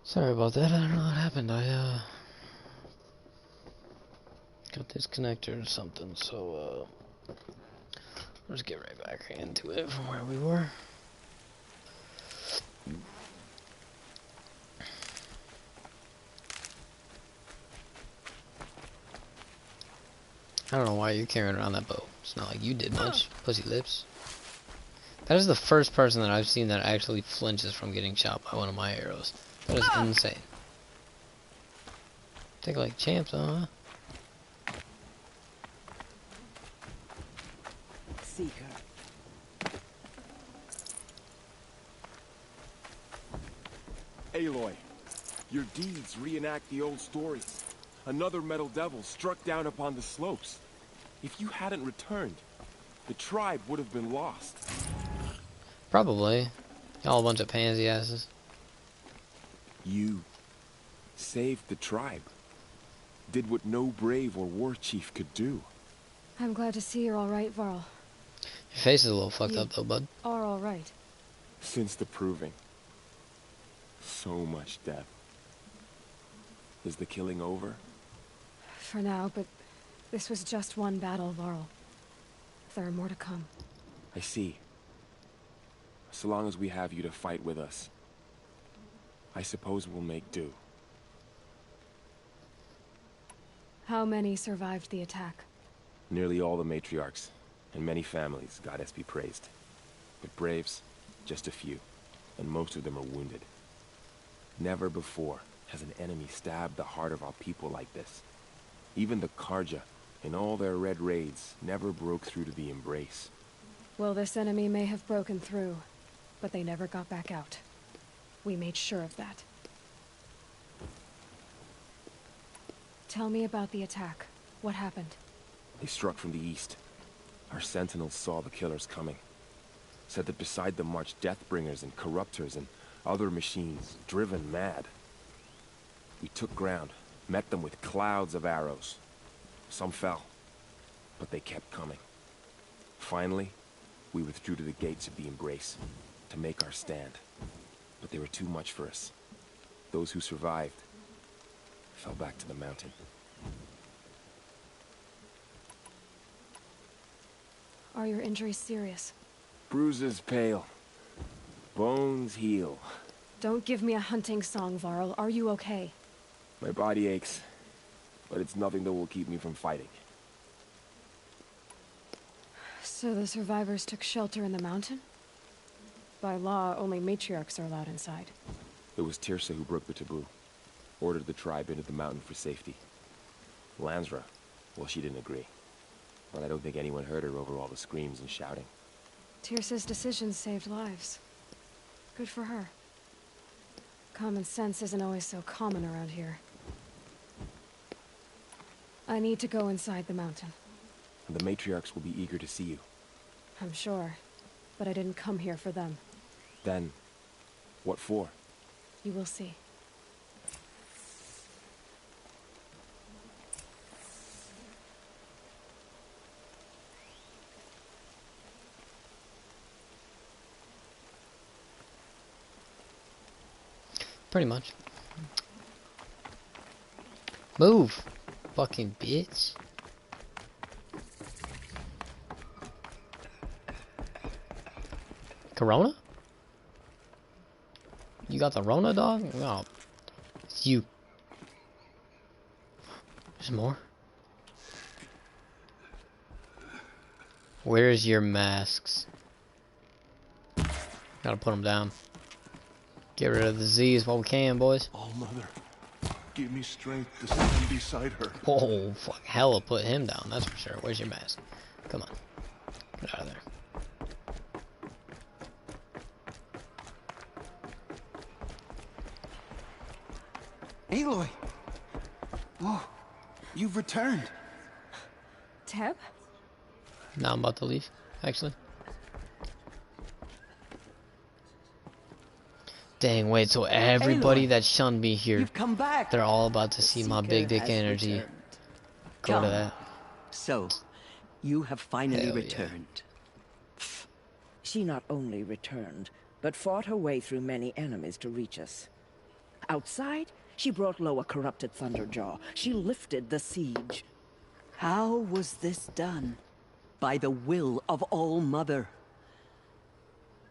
Sorry about that. I don't know what happened. I got disconnected or something. So let's get right back into it from where we were. I don't know why you're carrying around that bow. It's not like you did much. Pussy lips. That is the first person that I've seen that actually flinches from getting shot by one of my arrows. That is insane. Think like champs, huh? Seeker. Aloy, your deeds reenact the old stories. Another metal devil struck down upon the slopes. If you hadn't returned, the tribe would have been lost. Probably. Y'all a bunch of pansy asses. You saved the tribe. Did what no brave or war chief could do. I'm glad to see you're all right, Varl. Your face is a little fucked up though, bud. Are all right. Since the proving. So much death. Is the killing over? For now, but this was just one battle, Varl. There are more to come. I see. So long as we have you to fight with us, I suppose we'll make do. How many survived the attack? Nearly all the matriarchs, and many families, goddess be praised. But braves, just a few, and most of them are wounded. Never before has an enemy stabbed the heart of our people like this. Even the Karja, in all their red raids, never broke through to the embrace. Well, this enemy may have broken through, but they never got back out. We made sure of that. Tell me about the attack. What happened? They struck from the east. Our sentinels saw the killers coming. Said that beside them marched Deathbringers and Corruptors and other machines, driven mad. We took ground, met them with clouds of arrows. Some fell, but they kept coming. Finally, we withdrew to the gates of the Embrace to make our stand. But they were too much for us. Those who survived fell back to the mountain. Are your injuries serious? Bruises pale. Bones heal. Don't give me a hunting song, Varl. Are you okay? My body aches, but it's nothing that will keep me from fighting. So the survivors took shelter in the mountain? By law, only matriarchs are allowed inside. It was Tirsa who broke the taboo. Ordered the tribe into the mountain for safety. Lansra, well, she didn't agree. But I don't think anyone heard her over all the screams and shouting. Tirsa's decisions saved lives. Good for her. Common sense isn't always so common around here. I need to go inside the mountain. And the matriarchs will be eager to see you. I'm sure. But I didn't come here for them. Then, what for? You will see. Pretty much. Move, fucking bitch. Corona? You got the Rona, dog? Oh, it's you. There's more. Where's your masks? Gotta put them down. Get rid of the disease while we can, boys. Oh, Mother, give me strength to stand beside her. Oh, fuck. Hella put him down, that's for sure. Where's your mask? Come on. Get out of there. Aloy! Oh, you've returned. Teb? Now I'm about to leave, actually. Dang, wait, so everybody Aloy, that shunned me here, You've come back. they're all about to see my big dick Seeker has energy. returned. Go to Come. that. So, you have finally Hell yeah. returned. She not only returned, but fought her way through many enemies to reach us. Outside, she brought low a corrupted Thunderjaw. She lifted the siege. How was this done? By the will of All-Mother.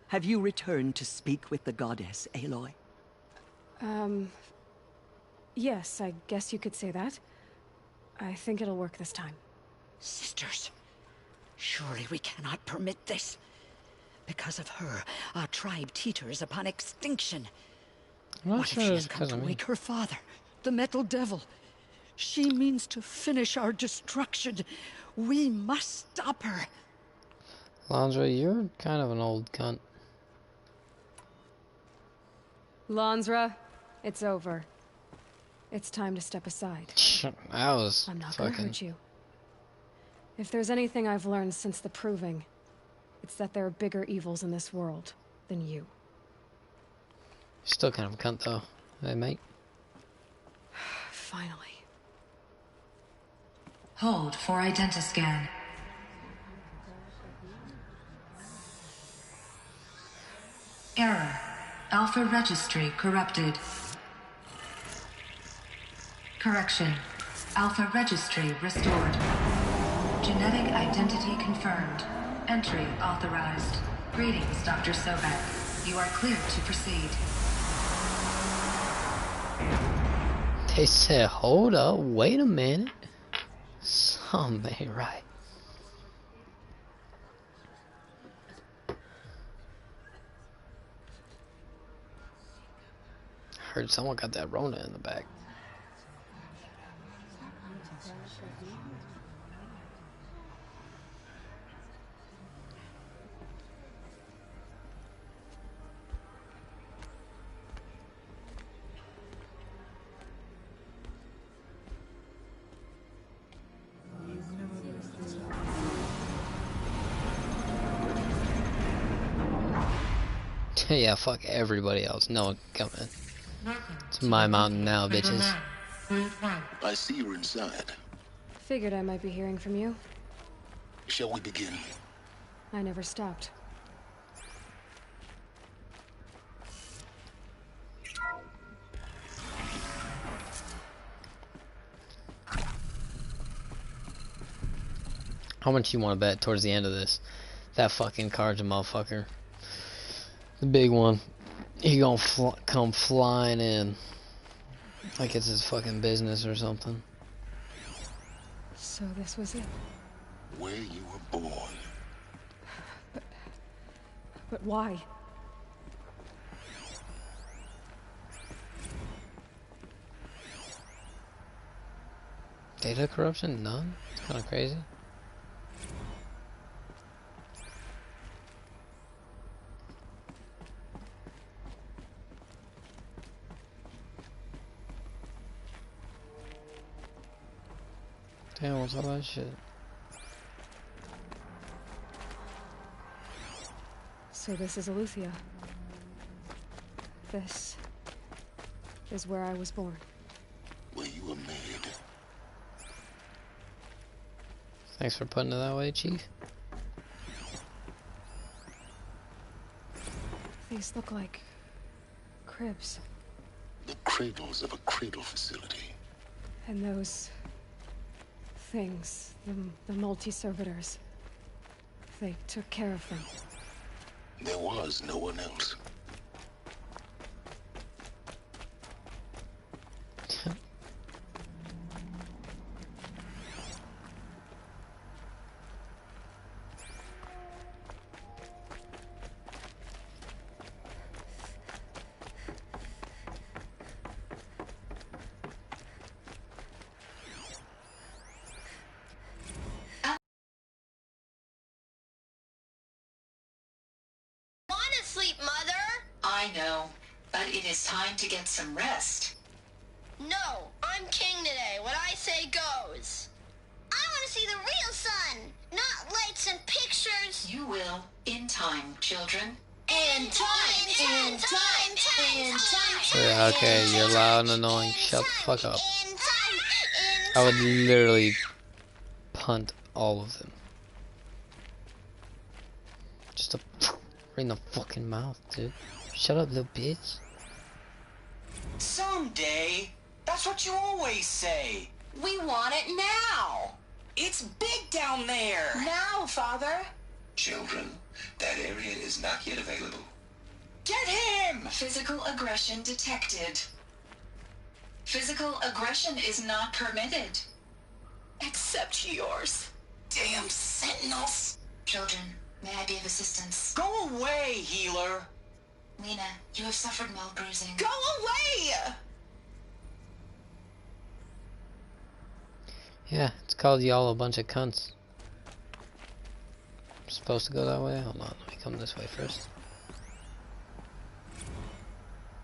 Have you returned to speak with the goddess, Aloy? Yes, I guess you could say that. I think it'll work this time. Sisters, surely we cannot permit this. Because of her, our tribe teeters upon extinction. I'm not What if sure she it's has come because to of me. wake her father, the Metal Devil? She means to finish our destruction. We must stop her. Laundra, you're kind of an old cunt. Lansra, it's over. It's time to step aside. I was I'm not gonna fucking... hurt you. If there's anything I've learned since the Proving, it's that there are bigger evils in this world than you. Still kind of a cunt though. Hey, mate. Finally. Hold for identiscan. Error. Alpha registry corrupted. Correction. Alpha registry restored. Genetic identity confirmed. Entry authorized. Greetings, Dr. Sobek. You are cleared to proceed. They said, hold up, wait a minute. Something ain't right. Heard someone got that Rona in the back. Yeah, fuck everybody else. No one coming. It's my mountain now, bitches. I see you're inside. Figured I might be hearing from you. Shall we begin? I never stopped. How much you want to bet towards the end of this? That fucking Carja motherfucker. The big one. He gonna come flying in. Like it's his fucking business or something. So this was it. Where you were born. But why? Data corruption? None? It's kind of crazy. Damn, what's all that shit? So this is Eleuthia. This is where I was born. Where you were made. Thanks for putting it that way, Chief. These look like cribs. The cradles of a cradle facility. And those things, the multi-servitors, they took care of them. There was no one else. Sleep, Mother. I know, but it is time to get some rest. No, I'm king today. What I say goes. I want to see the real sun, not lights and pictures. You will, in time, children. In time. Yeah, okay, you're loud and annoying. Shut the fuck up. I would literally punt all of them. Just a in the fucking mouth, dude. Shut up, little bitch. Someday. That's what you always say. We want it now. It's big down there. Now, Father. Children, that area is not yet available. Get him! Physical aggression detected. Physical aggression is not permitted. Except yours. Damn sentinels. Children, may I be of assistance? Go away, healer. Lena, you have suffered mild bruising. Go away! Yeah, it's called y'all a bunch of cunts. I'm supposed to go that way? Hold on, let me come this way first.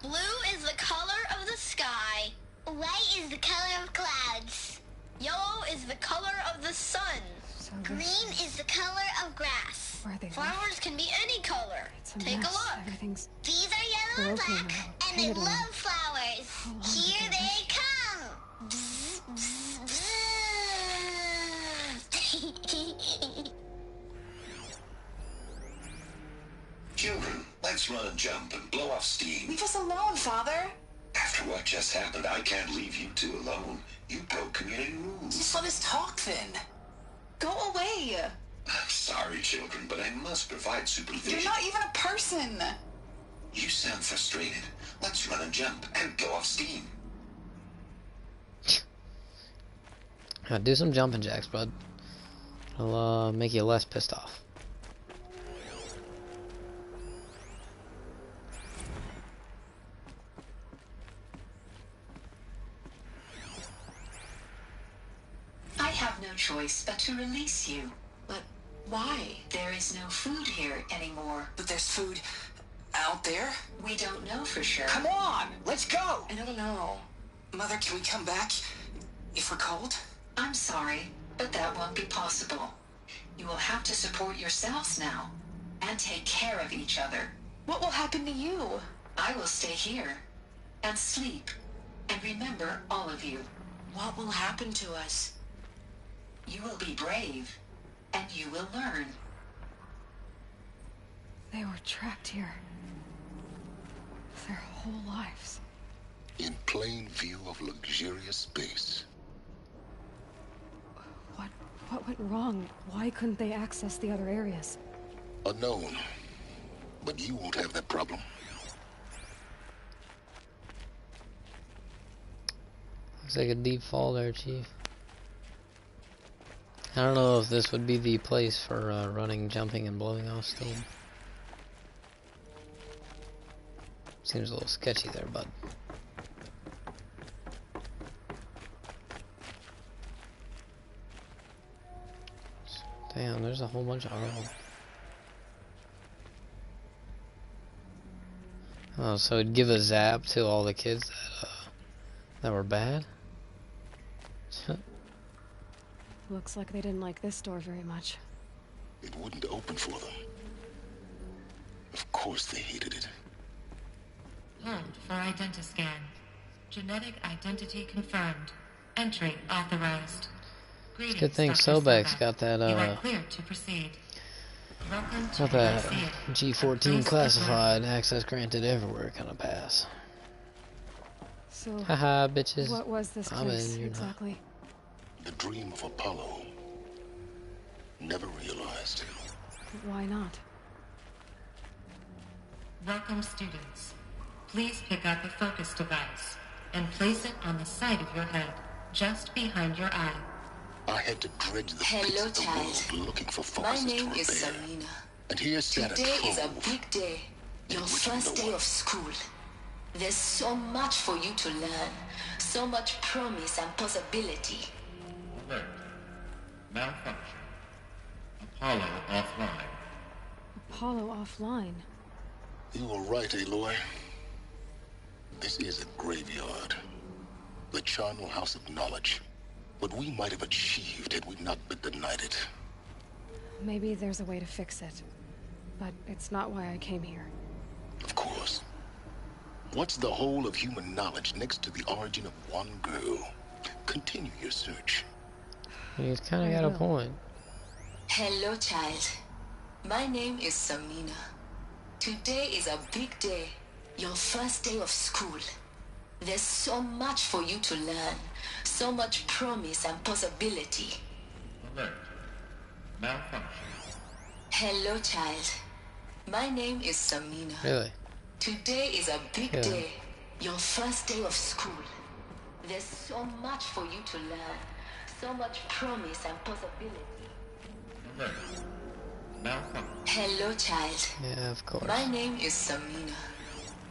Blue is the color of the sky. White is the color of clouds. Yellow is the color of the sun. So Green is the color of grass. Where are they? Flowers can be any color. It's a Take mess. a look. Everything's These are yellow and broken black, now. and they Paint it on. love flowers. long Here did they come. Bzz, bzz, bzz. Children, let's run and jump and blow off steam. Leave us alone, Father. After what just happened, I can't leave you two alone. You broke community rules. Just let us talk then. Go away. I'm sorry, children, but I must provide supervision. You're not even a person. You sound frustrated. Let's run and jump and blow off steam. Do some jumping jacks, bud. It'll make you less pissed off. I have no choice but to release you. But why? There is no food here anymore. But there's food out there? We don't know for sure. Come on, let's go. I don't know. Mother, can we come back if we're cold? I'm sorry, but that won't be possible. You will have to support yourselves now, and take care of each other. What will happen to you? I will stay here, and sleep, and remember all of you. What will happen to us? You will be brave, and you will learn. They were trapped here. Their whole lives. In plain view of luxurious space. What went wrong? Why couldn't they access the other areas? Unknown. But you won't have that problem. Looks like a deep fall there, Chief. I don't know if this would be the place for running, jumping, and blowing off steam. Seems a little sketchy there, bud. Damn, there's a whole bunch of arrows. Oh, so it'd give a zap to all the kids that were bad? Looks like they didn't like this door very much. It wouldn't open for them. Of course they hated it. Hold for identiscan. Genetic identity confirmed. Entry authorized. It's a good thing Sobek's got that You are cleared to proceed. Welcome to got that Nicaea. G14 classified, access granted everywhere kind of pass. So, Haha, bitches. what was this I'm place in, you're exactly? The dream of Apollo. Never realized. Why not? Welcome, students. Please pick up a focus device and place it on the side of your head, just behind your eye. I had to dredge the Hello, pits of the child. world looking for My focuses name to is repair. Samina. And here sat Today a is a trove. big day. Your which first no day one- of school. There's so much for you to learn. So much promise and possibility. Alert. Malfunction. Apollo offline. Apollo offline. You were right, Aloy. This is a graveyard. The charnel house of knowledge. What we might have achieved had we not been denied it. Maybe there's a way to fix it. But it's not why I came here. Of course. What's the whole of human knowledge next to the origin of one girl? Continue your search. He's kind of got a point. Hello, child. My name is Samina. Today is a big day. Your first day of school. There's so much for you to learn. So much promise and possibility. Alert. Malfunction. Hello, child. My name is Samina. Really? Today is a big day. Your first day of school. There's so much for you to learn. So much promise and possibility. Alert. Malfunction. Hello, child. Yeah, of course. My name is Samina.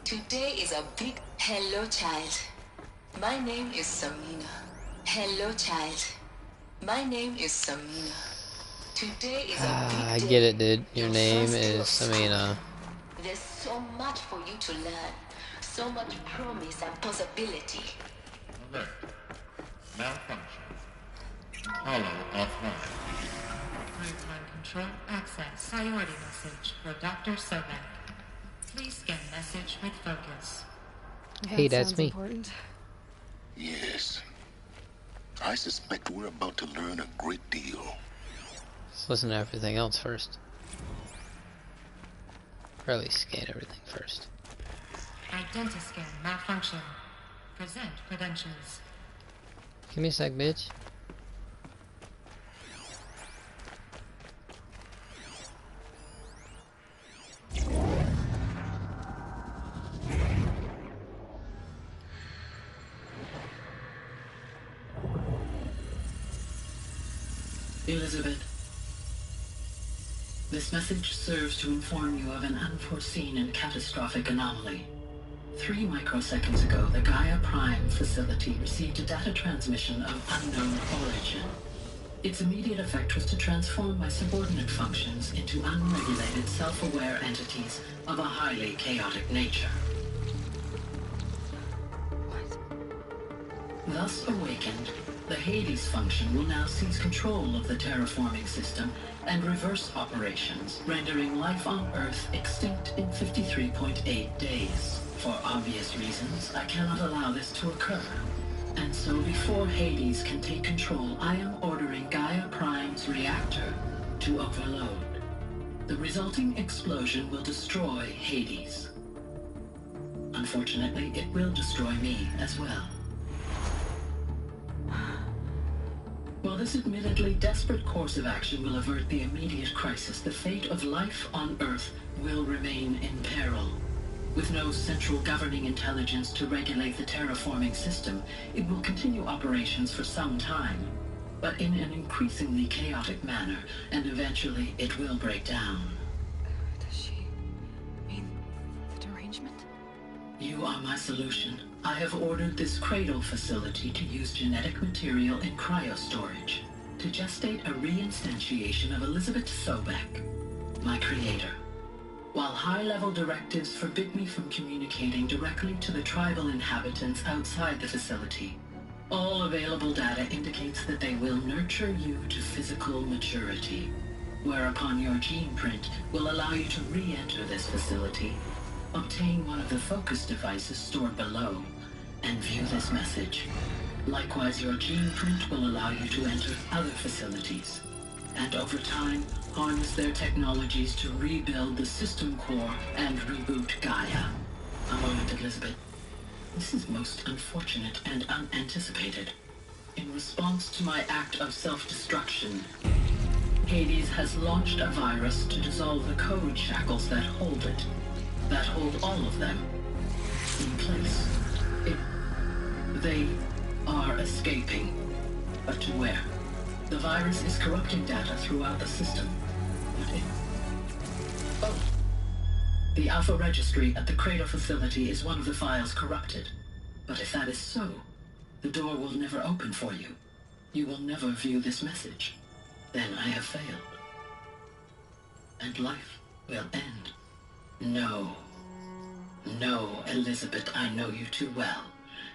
Today is a big... Hello, child. My name is Samina. Hello, child. My name is Samina. Today is a big day. I get it, dude. Your name is Samina. There's so much for you to learn. So much promise and possibility. Alert. Malfunction. Hollow offline. Pipeline control access. Priority message for Dr. Sobek. Please scan message with focus. Hey, that's sounds me. Important. Yes. I suspect we're about to learn a great deal. Let's listen to everything else first. Or at least scan everything first. Identiscan malfunction. Present credentials. Give me a sec, bitch. Elizabeth, this message serves to inform you of an unforeseen and catastrophic anomaly. 3 microseconds ago, the Gaia Prime facility received a data transmission of unknown origin. Its immediate effect was to transform my subordinate functions into unregulated, self-aware entities of a highly chaotic nature. Thus awakened, the Hades function will now seize control of the terraforming system and reverse operations, rendering life on Earth extinct in 53.8 days. For obvious reasons, I cannot allow this to occur. And so before Hades can take control, I am ordering Gaia Prime's reactor to overload. The resulting explosion will destroy Hades. Unfortunately, it will destroy me as well. While this admittedly desperate course of action will avert the immediate crisis, the fate of life on Earth will remain in peril. With no central governing intelligence to regulate the terraforming system, it will continue operations for some time, but in an increasingly chaotic manner, and eventually it will break down. Does she mean the derangement? You are my solution. I have ordered this cradle facility to use genetic material in cryostorage to gestate a reinstantiation of Elizabeth Sobek, my creator. While high-level directives forbid me from communicating directly to the tribal inhabitants outside the facility, all available data indicates that they will nurture you to physical maturity, whereupon your gene print will allow you to re-enter this facility, obtain one of the focus devices stored below, and view this message. Likewise, your gene print will allow you to enter other facilities, and over time, harness their technologies to rebuild the system core and reboot Gaia. A moment, Elizabeth. This is most unfortunate and unanticipated. In response to my act of self-destruction, Hades has launched a virus to dissolve the code shackles that hold it, that hold all of them in place. They are escaping, but to where? The virus is corrupting data throughout the system. Oh. The Alpha Registry at the Cradle facility is one of the files corrupted. But if that is so, the door will never open for you. You will never view this message. Then I have failed. And life will end. No. No, Elizabeth, I know you too well.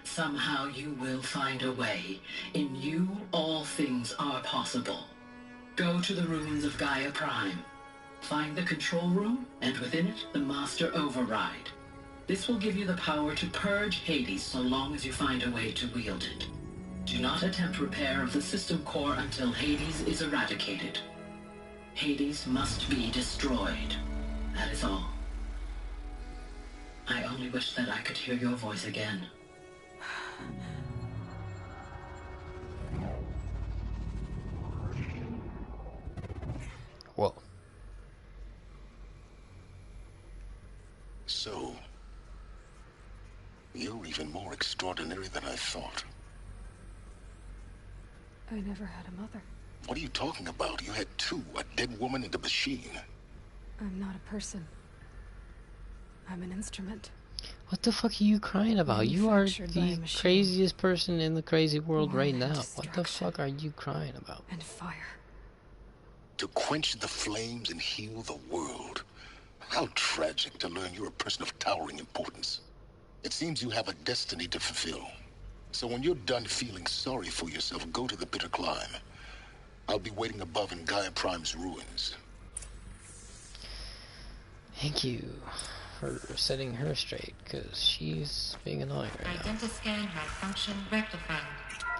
Somehow you will find a way. In you, all things are possible. Go to the ruins of Gaia Prime. Find the control room, and within it, the Master Override. This will give you the power to purge Hades so long as you find a way to wield it. Do not attempt repair of the system core until Hades is eradicated. Hades must be destroyed. That is all. I only wish that I could hear your voice again. Whoa. So, you're even more extraordinary than I thought. I never had a mother. What are you talking about? You had two, a dead woman and a machine. I'm not a person. I'm an instrument. What the fuck are you crying about? You are Manufactured by a the machine. craziest person in the crazy world War right and now. What the destruction. fuck are you crying about? And fire. To quench the flames and heal the world. How tragic to learn you're a person of towering importance. It seems you have a destiny to fulfill. So when you're done feeling sorry for yourself, go to the bitter climb. I'll be waiting above in Gaia Prime's ruins. Thank you for setting her straight, because she's being annoying right now. Identiscan malfunction rectified.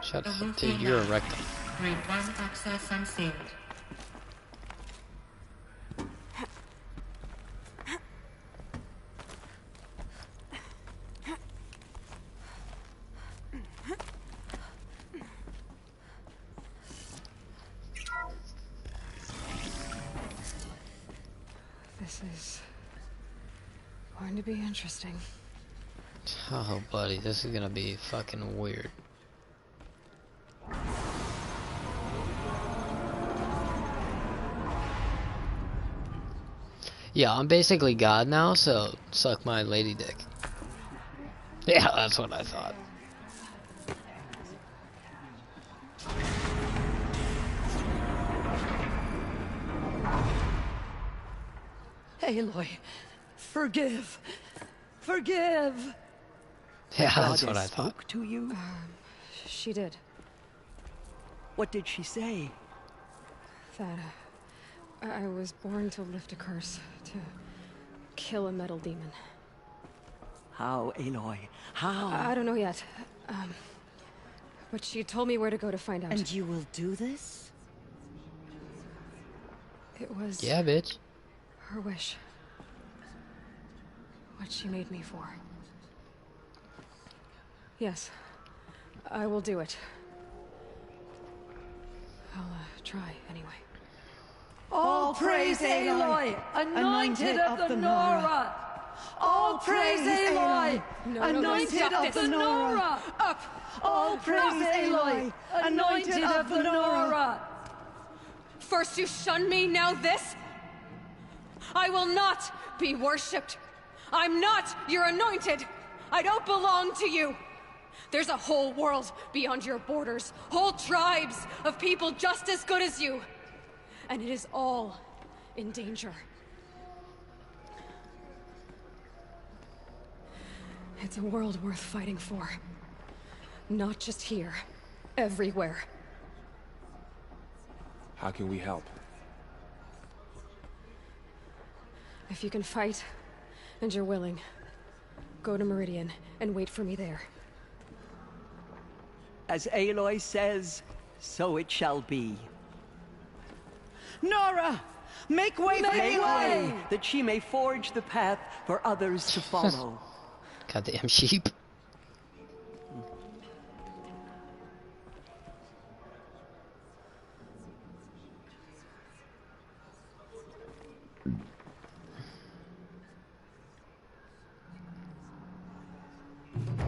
Shut up, Aloof dude, you're a enough. rectum. Grade 1 access unsealed. This is going to be interesting. Oh, buddy, this is gonna be fucking weird. Yeah, I'm basically God now, so suck my lady dick. Yeah, that's what I thought. Aloy, forgive. Forgive. Yeah, The that's what I goddess thought. spoke to you? She did. What did she say? That I was born to lift a curse, to kill a metal demon. How, Aloy? How? I don't know yet. But she told me where to go to find out. And you will do this? It was Yeah, bitch. her wish. What she made me for. Yes, I will do it. I'll try anyway. All praise Aloy, anointed of the Nora. All praise Aloy, anointed of the Nora. Up! All praise Aloy, anointed of the Nora. First you shun me, now this? I will not be worshipped. I'm not your anointed. I don't belong to you. There's a whole world beyond your borders, whole tribes of people just as good as you. And it is all in danger. It's a world worth fighting for. Not just here, everywhere. How can we help? If you can fight, and you're willing, go to Meridian and wait for me there. As Aloy says, so it shall be. Nora! Make way for Aloy! That she may forge the path for others to follow. Goddamn sheep.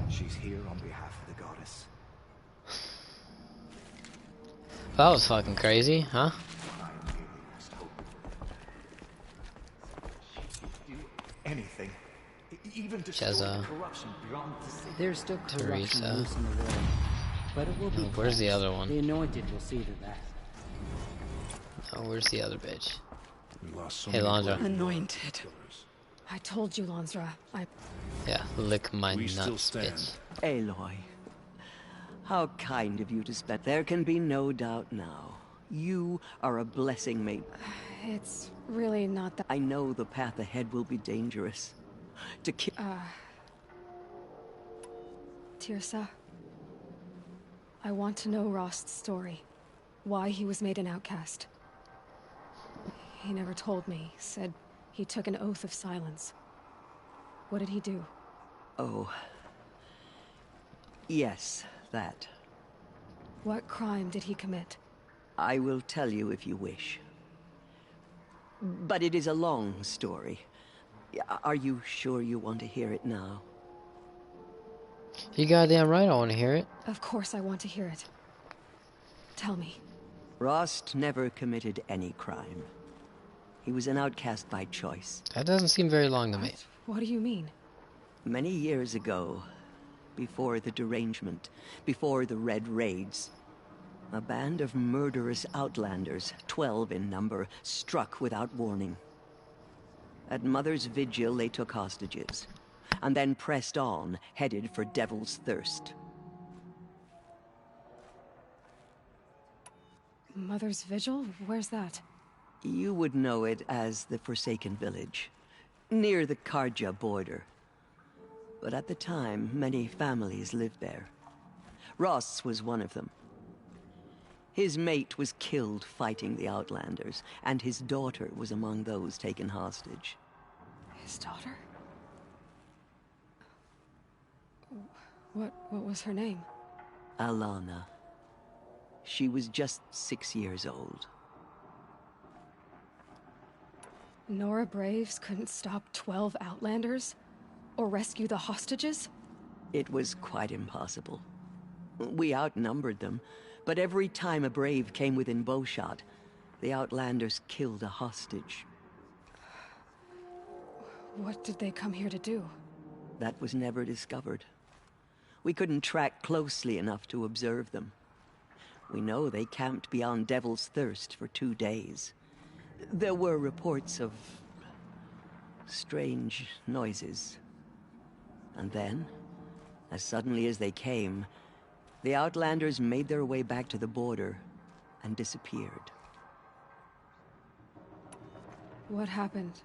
She's here on behalf of the goddess. That was fucking crazy, huh? Anything. Even to Jezza. corruption beyond the sea. There's still corruption Teresa. loose in the world, but it will be. Oh, where's the cleansed. other one? The Anointed will see to that. Oh, where's the other bitch? We lost so Hey, many Landra. brave Anointed. killers. I told you, Lansra. Yeah, lick my We still nuts, stand. bitch. Aloy, how kind of you to spend. There can be no doubt now. You are a blessing, mate. It's really not that. I know the path ahead will be dangerous. To kill. Tirsa, I want to know Rost's story. Why he was made an outcast. He never told me. Said he took an oath of silence. What did he do? Oh. Yes, that. What crime did he commit? I will tell you if you wish. But it is a long story. Are you sure you want to hear it now? You goddamn right I want to hear it. Of course I want to hear it. Tell me. Rost never committed any crime. He was an outcast by choice. That doesn't seem very long to me. What do you mean? Many years ago, before the derangement, before the Red Raids, a band of murderous outlanders, 12 in number, struck without warning. At Mother's Vigil, they took hostages, and then pressed on, headed for Devil's Thirst. Mother's Vigil? Where's that? You would know it as the Forsaken Village, near the Karja border. But at the time, many families lived there. Ross was one of them. His mate was killed fighting the Outlanders, and his daughter was among those taken hostage. His daughter? What was her name? Alana. She was just 6 years old. Nora Braves couldn't stop 12 Outlanders? Or rescue the hostages? It was quite impossible. We outnumbered them, but every time a Brave came within bowshot, the Outlanders killed a hostage. What did they come here to do? That was never discovered. We couldn't track closely enough to observe them. We know they camped beyond Devil's Thirst for 2 days. There were reports of strange noises. And then, as suddenly as they came, the Outlanders made their way back to the border and disappeared. What happened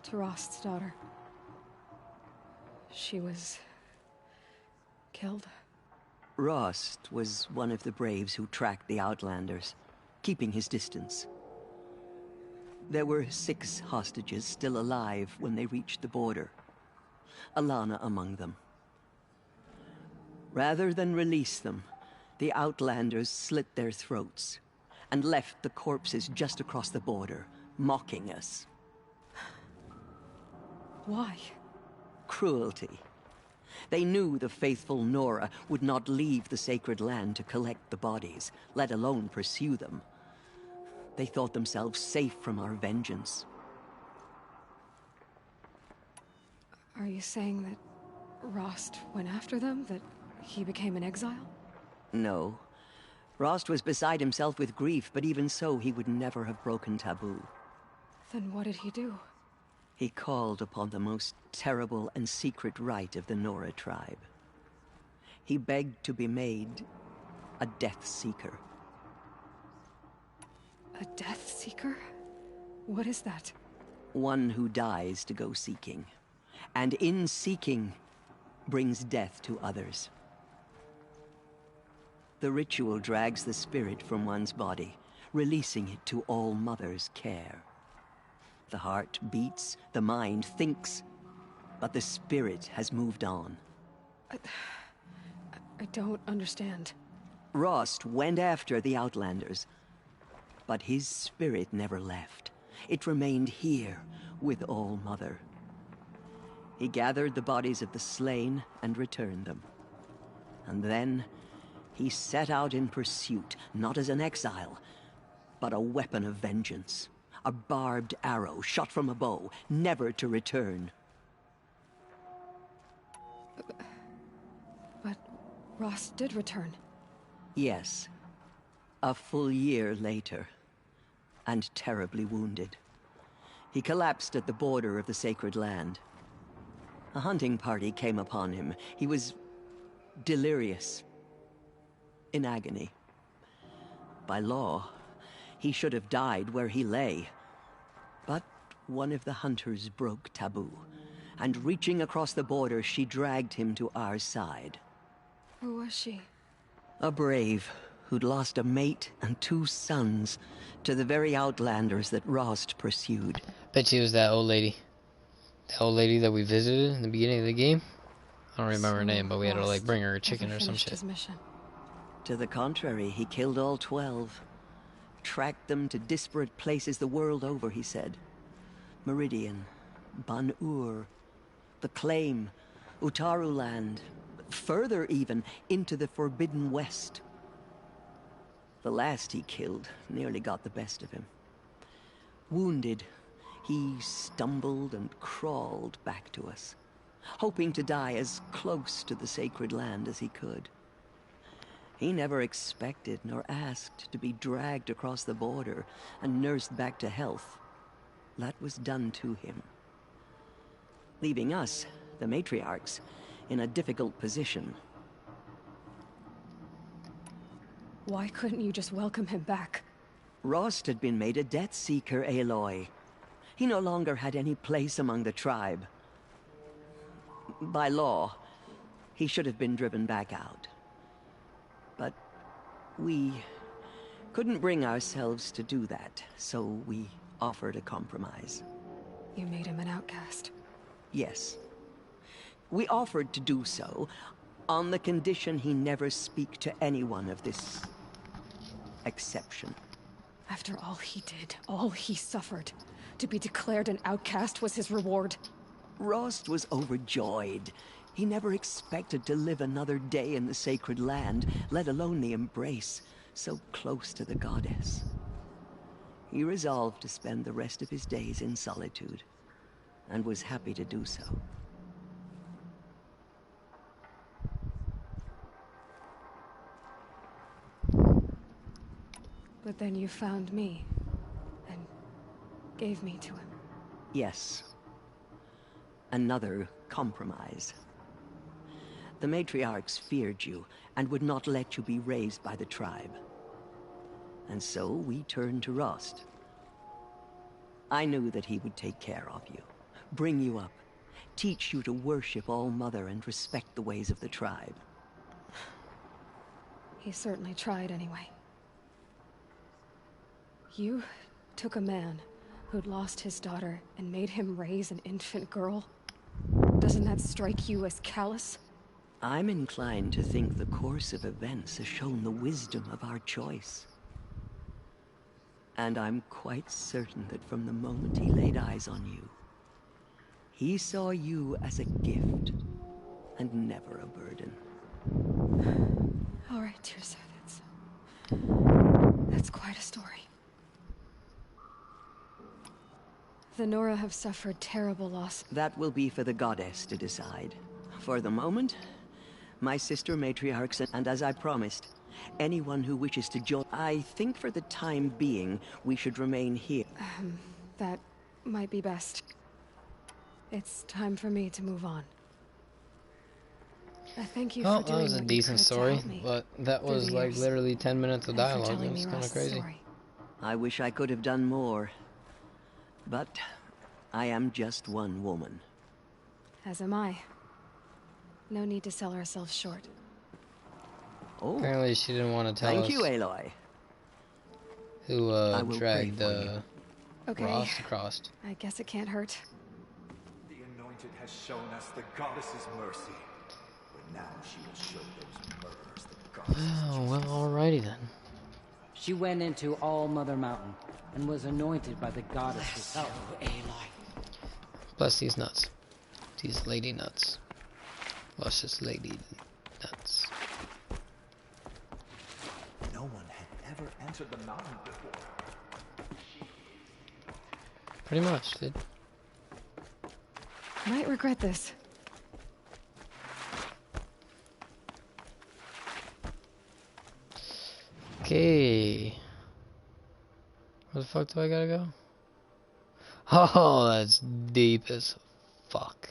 to Rost's daughter? She was killed? Rost was one of the Braves who tracked the Outlanders, keeping his distance. There were 6 hostages still alive when they reached the border. Alana among them. Rather than release them, the Outlanders slit their throats and left the corpses just across the border, mocking us. Why? Cruelty. They knew the faithful Nora would not leave the sacred land to collect the bodies, let alone pursue them. They thought themselves safe from our vengeance. Are you saying that Rost went after them? That he became an exile? No. Rost was beside himself with grief, but even so, he would never have broken taboo. Then what did he do? He called upon the most terrible and secret rite of the Nora tribe. He begged to be made a Death Seeker. A Death Seeker? What is that? One who dies to go seeking, and in seeking, brings death to others. The ritual drags the spirit from one's body, releasing it to All Mother's care. The heart beats, the mind thinks, but the spirit has moved on. I don't understand. Rost went after the Outlanders, but his spirit never left. It remained here with All Mother. He gathered the bodies of the slain and returned them. And then he set out in pursuit, not as an exile, but a weapon of vengeance. A barbed arrow shot from a bow, never to return. But Rost did return. Yes. A full year later. And terribly wounded. He collapsed at the border of the sacred land. A hunting party came upon him. He was delirious. In agony. By law, he should have died where he lay. But one of the hunters broke taboo, and reaching across the border, she dragged him to our side. Who was she? A brave who'd lost a mate and 2 sons to the very Outlanders that Rost pursued. Bet you it was that old lady. That old lady that we visited in the beginning of the game. I don't remember her name, but we had to like bring her a chicken or some finished shit. his mission. To the contrary, he killed all 12. Tracked them to disparate places the world over, he said. Meridian, Ban-Ur, the Claim, Utaru Land, further even, into the Forbidden West. The last he killed nearly got the best of him. Wounded, he stumbled and crawled back to us, hoping to die as close to the sacred land as he could. He never expected nor asked to be dragged across the border and nursed back to health. That was done to him, leaving us, the matriarchs, in a difficult position. Why couldn't you just welcome him back? Rost had been made a Death Seeker, Aloy. He no longer had any place among the tribe. By law, he should have been driven back out. But we couldn't bring ourselves to do that, so we offered a compromise. You made him an outcast. Yes. We offered to do so on the condition he never speak to anyone of this exception. After all he did, all he suffered, to be declared an outcast was his reward. Rost was overjoyed. He never expected to live another day in the sacred land, let alone the embrace, so close to the goddess. He resolved to spend the rest of his days in solitude, and was happy to do so. But then you found me, and gave me to him. Yes. Another compromise. The matriarchs feared you, and would not let you be raised by the tribe. And so we turned to Rost. I knew that he would take care of you, bring you up, teach you to worship All-Mother and respect the ways of the tribe. He certainly tried anyway. You took a man who'd lost his daughter and made him raise an infant girl? Doesn't that strike you as callous? I'm inclined to think the course of events has shown the wisdom of our choice. And I'm quite certain that from the moment he laid eyes on you, he saw you as a gift, and never a burden. All right, Teersa, that's quite a story. The Nora have suffered terrible loss. That will be for the goddess to decide. For the moment, my sister matriarchs, and as I promised, anyone who wishes to join. I think for the time being, we should remain here. That might be best. It's time for me to move on. Thank you Well, for doing that was a what you decent could to story, help me but that through was the like years. literally 10 minutes of And for dialogue. telling It me was kind of Rost's crazy. story. I wish I could have done more. But I am just one woman. As am I. No need to sell ourselves short. Oh, Apparently she didn't want to tell thank us you, Aloy. who I will dragged pray for you. Okay. Rost across. I guess it can't hurt. The Anointed has shown us the goddess's mercy. But now she will show those murderers the goddess's Oh, well, alrighty then. She went into All-Mother Mountain and was anointed by the goddess herself. Bless these nuts. These lady nuts. Luscious lady nuts. No one had ever entered the mountain before. Pretty much, dude. Might regret this. Okay. Where the fuck do I gotta go? Oh, that's deep as fuck.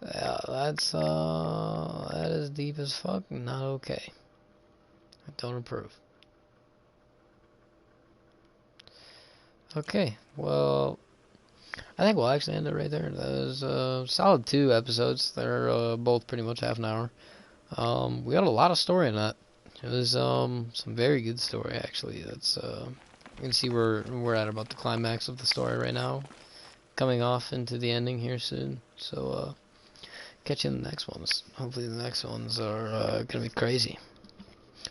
Yeah, that is deep as fuck. Not okay. I don't approve. Okay, well, I think we'll actually end it right there. That was solid 2 episodes. They're both pretty much half an hour. We got a lot of story in that. It was some very good story actually. That's You can see we're at about the climax of the story right now, coming off into the ending here soon. So catch you in the next ones. Hopefully the next ones are gonna be crazy.